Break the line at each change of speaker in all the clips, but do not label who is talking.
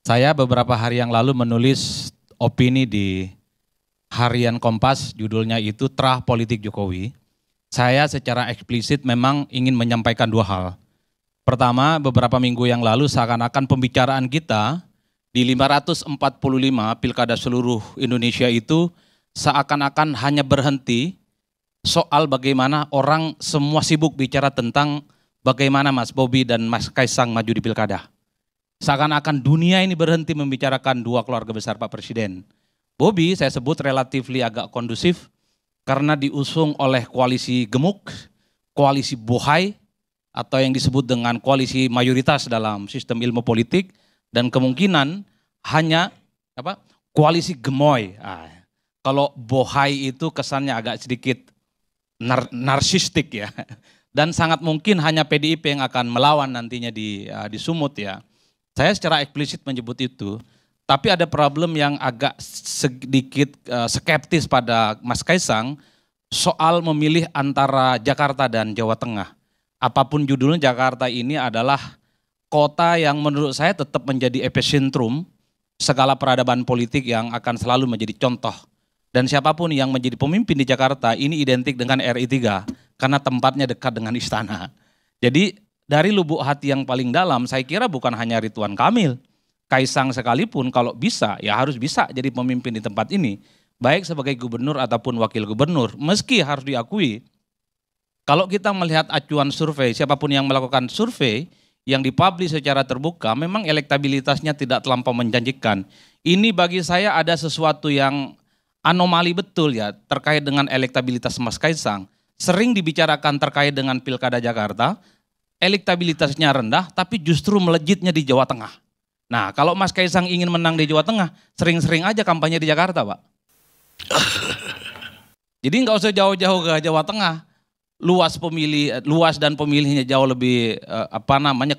Saya beberapa hari yang lalu menulis opini di Harian Kompas, judulnya itu Terah Politik Jokowi. Saya secara eksplisit memang ingin menyampaikan dua hal. Pertama, beberapa minggu yang lalu seakan-akan pembicaraan kita di 545 pilkada seluruh Indonesia itu seakan-akan hanya berhenti soal bagaimana orang semua sibuk bicara tentang bagaimana Mas Bobi dan Mas Kaisang maju di pilkada. Seakan-akan dunia ini berhenti membicarakan dua keluarga besar Pak Presiden. Bobi saya sebut relatifly agak kondusif karena diusung oleh koalisi gemuk, koalisi bohai, atau yang disebut dengan koalisi mayoritas dalam sistem ilmu politik, dan kemungkinan hanya koalisi gemoy. Kalau bohai itu kesannya agak sedikit narsistik ya, dan sangat mungkin hanya PDIP yang akan melawan nantinya di Sumut ya. Saya secara eksplisit menyebut itu, tapi ada problem yang agak sedikit skeptis pada Mas Kaisang soal memilih antara Jakarta dan Jawa Tengah. Apapun judulnya, Jakarta ini adalah kota yang menurut saya tetap menjadi epicentrum segala peradaban politik yang akan selalu menjadi contoh. Dan siapapun yang menjadi pemimpin di Jakarta ini identik dengan RI3 karena tempatnya dekat dengan istana. Jadi dari lubuk hati yang paling dalam saya kira bukan hanya Ridwan Kamil, Kaisang sekalipun kalau bisa ya harus bisa jadi pemimpin di tempat ini. Baik sebagai gubernur ataupun wakil gubernur. Meski harus diakui kalau kita melihat acuan survei, siapapun yang melakukan survei yang dipublish secara terbuka memang elektabilitasnya tidak terlampau menjanjikan. Ini bagi saya ada sesuatu yang anomali betul ya terkait dengan elektabilitas Mas Kaisang. Sering dibicarakan terkait dengan Pilkada Jakarta, elektabilitasnya rendah tapi justru melejitnya di Jawa Tengah. Nah kalau Mas Kaisang ingin menang di Jawa Tengah, sering-sering aja kampanye di Jakarta Pak. Jadi nggak usah jauh-jauh ke Jawa Tengah. Luas dan pemilihnya jauh lebih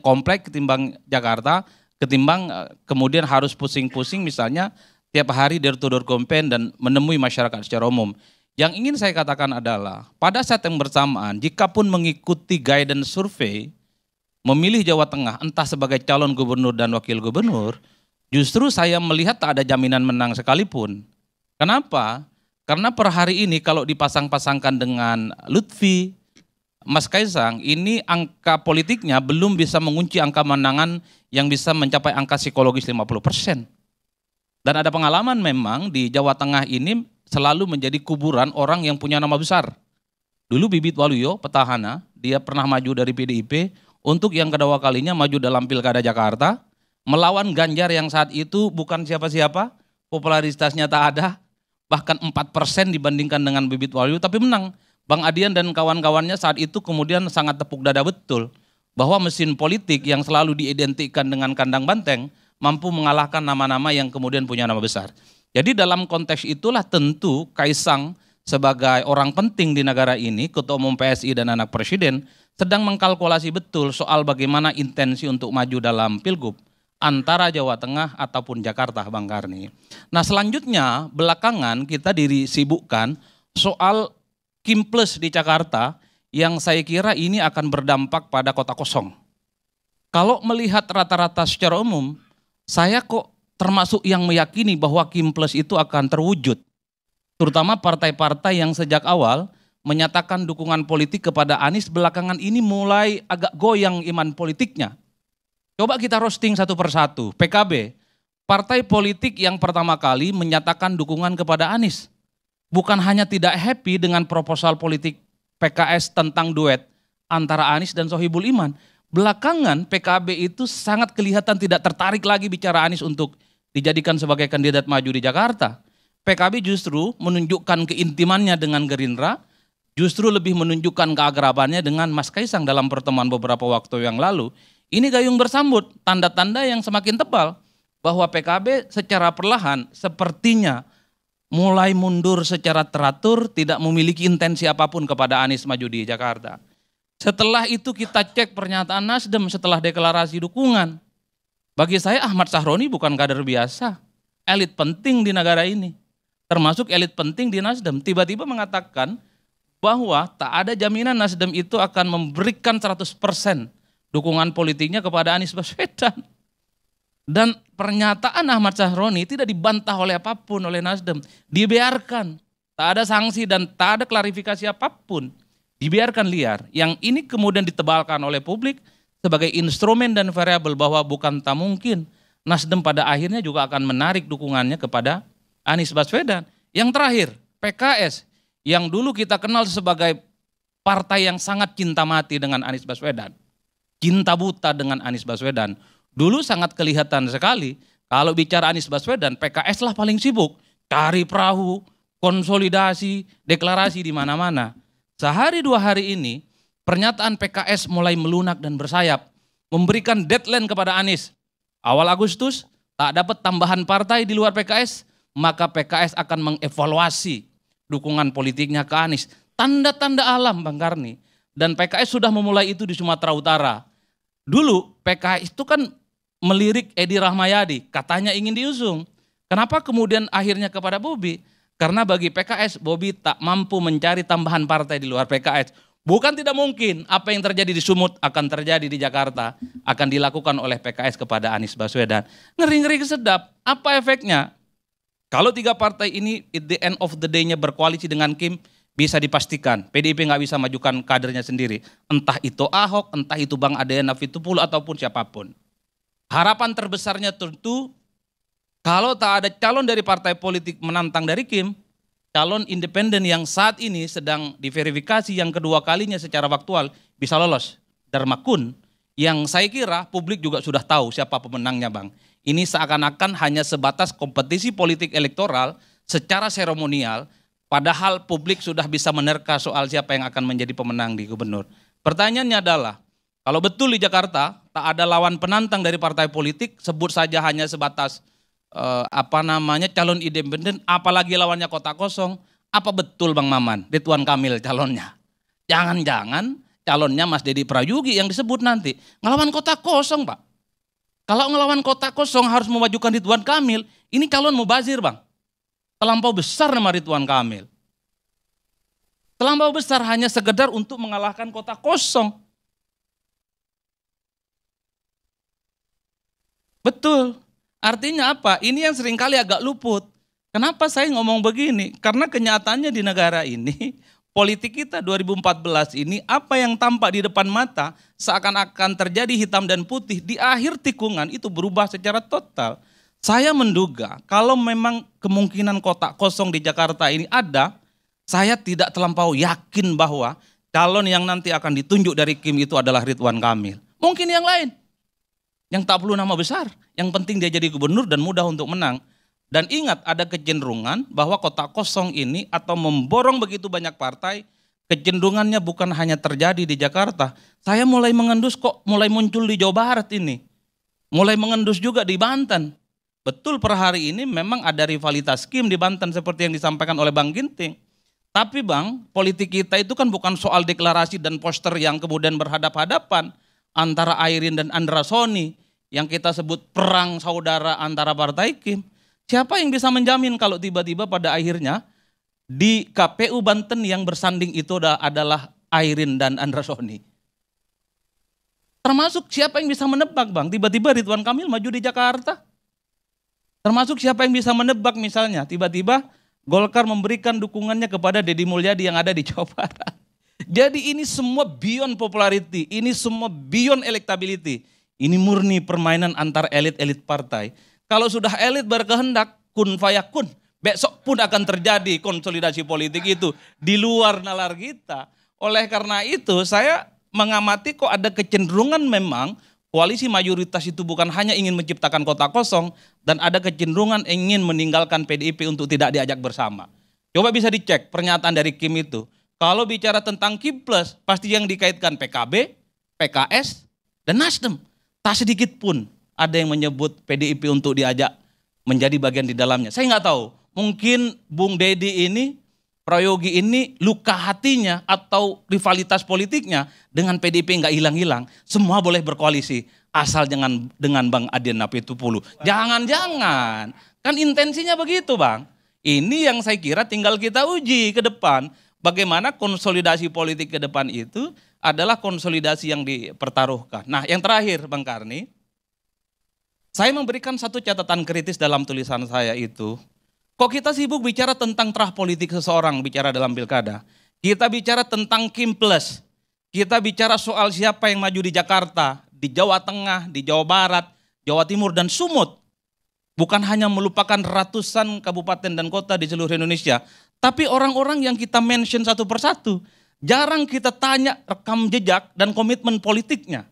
kompleks ketimbang Jakarta, ketimbang kemudian harus pusing-pusing misalnya tiap hari door to door campaign dan menemui masyarakat secara umum. Yang ingin saya katakan adalah pada saat yang bersamaan jika pun mengikuti guidance survei memilih Jawa Tengah entah sebagai calon gubernur dan wakil gubernur, justru saya melihat tak ada jaminan menang sekalipun. Kenapa? Karena per hari ini kalau dipasang-pasangkan dengan Lutfi, Mas Kaisang, ini angka politiknya belum bisa mengunci angka menangan yang bisa mencapai angka psikologis 50%. Dan ada pengalaman memang di Jawa Tengah ini selalu menjadi kuburan orang yang punya nama besar. Dulu Bibit Waluyo, petahana, dia pernah maju dari PDIP, untuk yang kedua kalinya maju dalam Pilkada Jakarta, melawan Ganjar yang saat itu bukan siapa-siapa, popularitasnya tak ada, bahkan 4% dibandingkan dengan Bibit Waluyo, tapi menang. Bang Adian dan kawan-kawannya saat itu kemudian sangat tepuk dada betul bahwa mesin politik yang selalu diidentikan dengan kandang banteng mampu mengalahkan nama-nama yang kemudian punya nama besar. Jadi dalam konteks itulah tentu Kaisang sebagai orang penting di negara ini, Ketua Umum PSI dan anak Presiden, sedang mengkalkulasi betul soal bagaimana intensi untuk maju dalam Pilgub antara Jawa Tengah ataupun Jakarta, Bang Karni. Nah selanjutnya belakangan kita disibukkan soal Kim-plus di Jakarta yang saya kira ini akan berdampak pada kota kosong. Kalau melihat rata-rata secara umum, saya kok termasuk yang meyakini bahwa Kim-plus itu akan terwujud. Terutama partai-partai yang sejak awal menyatakan dukungan politik kepada Anies belakangan ini mulai agak goyang iman politiknya. Coba kita roasting satu persatu. PKB, partai politik yang pertama kali menyatakan dukungan kepada Anies. Bukan hanya tidak happy dengan proposal politik PKS tentang duet antara Anies dan Sohibul Iman. Belakangan PKB itu sangat kelihatan tidak tertarik lagi bicara Anies untuk dijadikan sebagai kandidat maju di Jakarta. PKB justru menunjukkan keintimannya dengan Gerindra, justru lebih menunjukkan keakrabannya dengan Mas Kaisang dalam pertemuan beberapa waktu yang lalu. Ini gayung bersambut, tanda-tanda yang semakin tebal bahwa PKB secara perlahan sepertinya mulai mundur secara teratur, tidak memiliki intensi apapun kepada Anies maju di Jakarta. Setelah itu kita cek pernyataan Nasdem setelah deklarasi dukungan. Bagi saya Ahmad Sahroni bukan kader biasa, elit penting di negara ini. Termasuk elit penting di Nasdem, tiba-tiba mengatakan bahwa tak ada jaminan Nasdem itu akan memberikan 100% dukungan politiknya kepada Anies Baswedan. Dan pernyataan Ahmad Sahroni tidak dibantah oleh apapun oleh Nasdem. Dibiarkan. Tak ada sanksi dan tak ada klarifikasi apapun. Dibiarkan liar. Yang ini kemudian ditebalkan oleh publik sebagai instrumen dan variabel bahwa bukan tak mungkin Nasdem pada akhirnya juga akan menarik dukungannya kepada Anies Baswedan. Yang terakhir, PKS yang dulu kita kenal sebagai partai yang sangat cinta mati dengan Anies Baswedan. Cinta buta dengan Anies Baswedan. Dulu sangat kelihatan sekali kalau bicara Anies Baswedan, PKS lah paling sibuk. Cari perahu, konsolidasi, deklarasi di mana-mana. Sehari dua hari ini, pernyataan PKS mulai melunak dan bersayap. Memberikan deadline kepada Anies. Awal Agustus, tak dapat tambahan partai di luar PKS, maka PKS akan mengevaluasi dukungan politiknya ke Anies. Tanda-tanda alam Bang Karni. Dan PKS sudah memulai itu di Sumatera Utara. Dulu PKS itu kan melirik Edi Rahmayadi, katanya ingin diusung. Kenapa kemudian akhirnya kepada Bobi? Karena bagi PKS, Bobi tak mampu mencari tambahan partai di luar PKS. Bukan tidak mungkin apa yang terjadi di Sumut akan terjadi di Jakarta, akan dilakukan oleh PKS kepada Anies Baswedan. Ngeri-ngeri kesedap, apa efeknya? Kalau tiga partai ini at the end of the day-nya berkoalisi dengan Kim, bisa dipastikan PDIP nggak bisa majukan kadernya sendiri. Entah itu Ahok, entah itu Bang Adrian Napitupulu ataupun siapapun. Harapan terbesarnya tentu kalau tak ada calon dari partai politik menantang dari Kim, calon independen yang saat ini sedang diverifikasi yang kedua kalinya secara faktual bisa lolos. Dharma Kun, yang saya kira publik juga sudah tahu siapa pemenangnya Bang. Ini seakan-akan hanya sebatas kompetisi politik elektoral secara seremonial, padahal publik sudah bisa menerka soal siapa yang akan menjadi pemenang di gubernur. Pertanyaannya adalah, kalau betul di Jakarta tak ada lawan penantang dari partai politik, sebut saja hanya sebatas calon independen, apalagi lawannya kota kosong, apa betul Bang Maman, Ridwan Kamil calonnya? Jangan-jangan calonnya Mas Dedi Prayugi yang disebut nanti. Ngelawan kota kosong Pak. Kalau ngelawan kota kosong harus memajukan Ridwan Kamil, ini calon mubazir Bang. Terlampau besar nama Ridwan Kamil. Terlampau besar hanya sekedar untuk mengalahkan kota kosong. Betul. Artinya apa? Ini yang seringkali agak luput. Kenapa saya ngomong begini? Karena kenyataannya di negara ini, politik kita 2014 ini, apa yang tampak di depan mata seakan-akan terjadi hitam dan putih, di akhir tikungan itu berubah secara total. Saya menduga kalau memang kemungkinan kotak kosong di Jakarta ini ada, saya tidak terlampau yakin bahwa calon yang nanti akan ditunjuk dari Kim itu adalah Ridwan Kamil. Mungkin yang lain. Yang tak perlu nama besar, yang penting dia jadi gubernur dan mudah untuk menang. Dan ingat ada kecenderungan bahwa kotak kosong ini atau memborong begitu banyak partai, kecenderungannya bukan hanya terjadi di Jakarta. Saya mulai mengendus kok mulai muncul di Jawa Barat ini. Mulai mengendus juga di Banten. Betul per hari ini memang ada rivalitas Kim di Banten seperti yang disampaikan oleh Bang Ginting. Tapi Bang, politik kita itu kan bukan soal deklarasi dan poster yang kemudian berhadap-hadapan antara Airin dan Andra Soni, yang kita sebut perang saudara antara partai Kim. Siapa yang bisa menjamin kalau tiba-tiba pada akhirnya di KPU Banten yang bersanding itu adalah Airin dan Andra Soni. Termasuk siapa yang bisa menebak Bang, tiba-tiba Ridwan Kamil maju di Jakarta. Termasuk siapa yang bisa menebak misalnya, tiba-tiba Golkar memberikan dukungannya kepada Deddy Mulyadi yang ada di Jawa Barat. Jadi ini semua beyond popularity, ini semua beyond electability. Ini murni permainan antar elit-elit partai. Kalau sudah elit berkehendak, kun fayakun, besok pun akan terjadi konsolidasi politik itu di luar nalar kita. Oleh karena itu saya mengamati kok ada kecenderungan memang koalisi mayoritas itu bukan hanya ingin menciptakan kota kosong, dan ada kecenderungan ingin meninggalkan PDIP untuk tidak diajak bersama. Coba bisa dicek pernyataan dari Kim itu. Kalau bicara tentang Kim Plus, pasti yang dikaitkan PKB, PKS, dan Nasdem. Tak sedikit pun ada yang menyebut PDIP untuk diajak menjadi bagian di dalamnya. Saya nggak tahu, mungkin Bung Dedi ini, Prayogi ini luka hatinya atau rivalitas politiknya dengan PDIP nggak hilang-hilang. Semua boleh berkoalisi, asal jangan dengan Bang Adrian Napitupulu. Jangan-jangan, kan intensinya begitu Bang. Ini yang saya kira tinggal kita uji ke depan. Bagaimana konsolidasi politik ke depan itu adalah konsolidasi yang dipertaruhkan. Nah yang terakhir Bang Karni, Saya memberikan satu catatan kritis dalam tulisan saya itu. Kok kita sibuk bicara tentang terah politik seseorang bicara dalam pilkada? Kita bicara tentang Kim Plus. Kita bicara soal siapa yang maju di Jakarta, di Jawa Tengah, di Jawa Barat, Jawa Timur, dan Sumut. Bukan hanya melupakan ratusan kabupaten dan kota di seluruh Indonesia, tapi orang-orang yang kita mention satu persatu. Jarang kita tanya rekam jejak dan komitmen politiknya.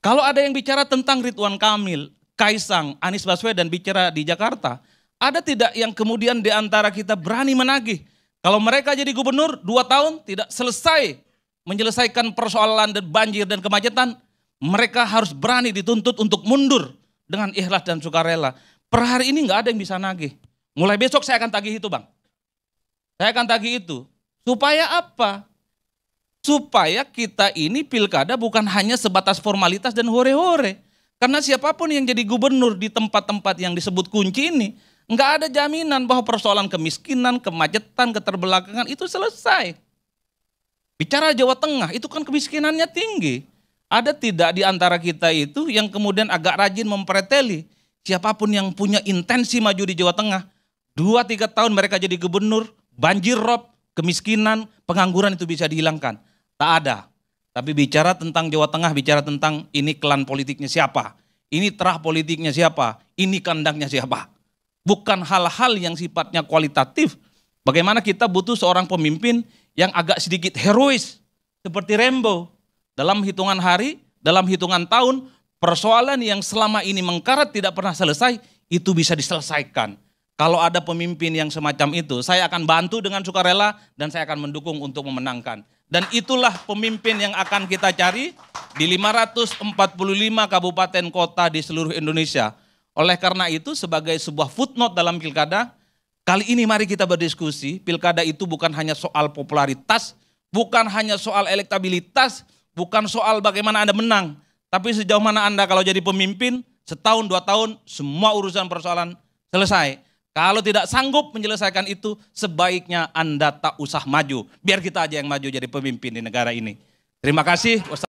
Kalau ada yang bicara tentang Ridwan Kamil, Kaisang, Anies Baswedan bicara di Jakarta, ada tidak yang kemudian di antara kita berani menagih? Kalau mereka jadi gubernur 2 tahun tidak selesai menyelesaikan persoalan dan banjir dan kemacetan, mereka harus berani dituntut untuk mundur dengan ikhlas dan sukarela. Per hari ini nggak ada yang bisa nagih. Mulai besok saya akan tagih itu, Bang. Saya akan tagih itu. Supaya apa? Supaya kita ini pilkada bukan hanya sebatas formalitas dan hore-hore. Karena siapapun yang jadi gubernur di tempat-tempat yang disebut kunci ini, nggak ada jaminan bahwa persoalan kemiskinan, kemacetan, keterbelakangan itu selesai. Bicara Jawa Tengah, itu kan kemiskinannya tinggi. Ada tidak di antara kita itu yang kemudian agak rajin mempreteli siapapun yang punya intensi maju di Jawa Tengah, 2-3 tahun mereka jadi gubernur, banjir rob, kemiskinan, pengangguran itu bisa dihilangkan. Tak ada. Tapi bicara tentang Jawa Tengah, bicara tentang ini klan politiknya siapa, ini terah politiknya siapa, ini kandangnya siapa. Bukan hal-hal yang sifatnya kualitatif. Bagaimana kita butuh seorang pemimpin yang agak sedikit herois, seperti Rambo. Dalam hitungan hari, dalam hitungan tahun, persoalan yang selama ini mengkarat tidak pernah selesai, itu bisa diselesaikan. Kalau ada pemimpin yang semacam itu, saya akan bantu dengan sukarela dan saya akan mendukung untuk memenangkan. Dan itulah pemimpin yang akan kita cari di 545 kabupaten kota di seluruh Indonesia. Oleh karena itu sebagai sebuah footnote dalam pilkada, kali ini mari kita berdiskusi, pilkada itu bukan hanya soal popularitas, bukan hanya soal elektabilitas, bukan soal bagaimana Anda menang, tapi sejauh mana Anda kalau jadi pemimpin, setahun 2 tahun semua urusan persoalan selesai. Kalau tidak sanggup menyelesaikan itu, sebaiknya Anda tak usah maju. Biar kita aja yang maju jadi pemimpin di negara ini. Terima kasih.